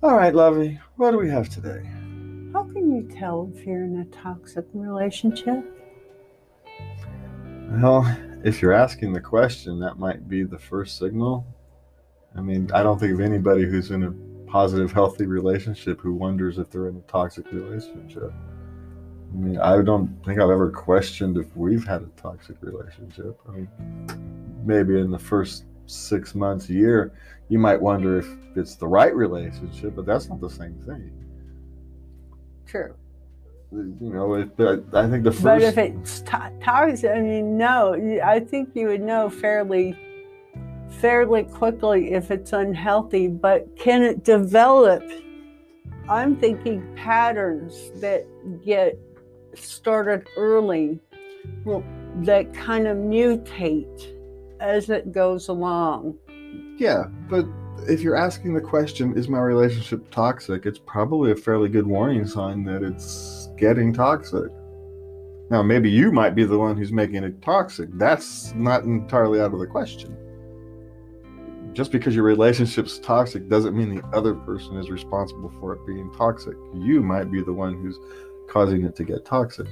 All right, Lovey, what do we have today? How can you tell if you're in a toxic relationship? Well, if you're asking the question, that might be the first signal. I mean, I don't think of anybody who's in a positive, healthy relationship who wonders if they're in a toxic relationship. I mean, I don't think I've ever questioned if we've had a toxic relationship. I mean, maybe in the first 6 months, year, you might wonder if it's the right relationship, but that's not the same thing. True. But I think the But if first, it's toxic, I mean, no, I think you would know fairly quickly if it's unhealthy. But can it develop? I'm thinking patterns that get started early, well, that kind of mutate as it goes along. yeah, but if you're asking the question, is my relationship toxic? It's probably a fairly good warning sign that it's getting toxic. Now, maybe you might be the one who's making it toxic. That's not entirely out of the question. Just because your relationship's toxic doesn't mean the other person is responsible for it being toxic. You might be the one who's causing it to get toxic.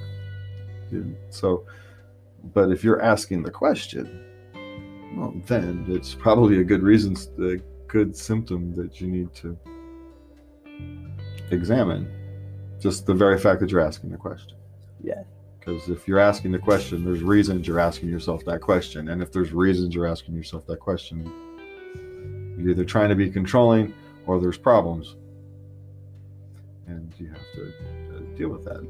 So, but if you're asking the question, well, then it's probably a good symptom that you need to examine. Just the very fact that you're asking the question. Yes. Because if you're asking the question, there's reasons you're asking yourself that question. And if there's reasons you're asking yourself that question, you're either trying to be controlling or there's problems. And you have to deal with that.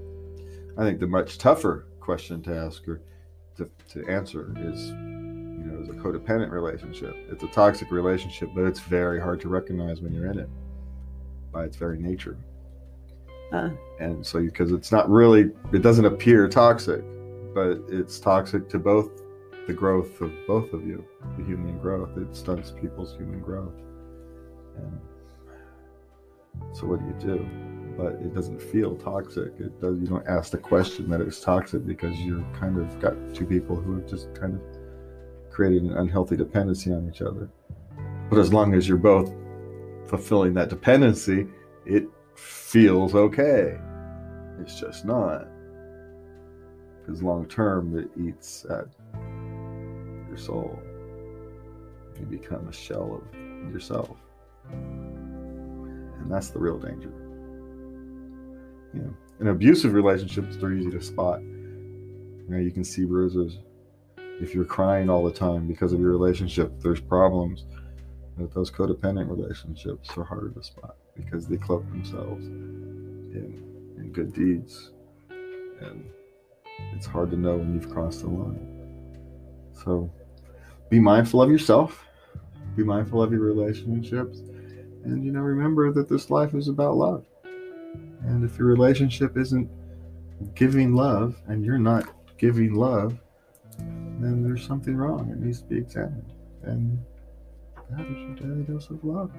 I think the much tougher question to ask or to answer is, is a codependent relationship. It's a toxic relationship, but it's very hard to recognize when you're in it by its very nature. And so, because it doesn't appear toxic, but it's toxic to both the growth of both of you, the human growth. It stunts people's human growth. And so what do? But it doesn't feel toxic. You don't ask the question that it's toxic because you're kind of got two people who have just kind of created an unhealthy dependency on each other. But as long as you're both fulfilling that dependency, it feels okay. It's just not. Because long term, it eats at your soul. You become a shell of yourself. And that's the real danger. In abusive relationships, they're easy to spot. You can see bruises. If you're crying all the time because of your relationship, there's problems. But those codependent relationships are harder to spot because they cloak themselves in good deeds. And it's hard to know when you've crossed the line. So be mindful of yourself. Be mindful of your relationships. And, remember that this life is about love. And if your relationship isn't giving love and you're not giving love, then there's something wrong. It needs to be examined. And that is your daily dose of love.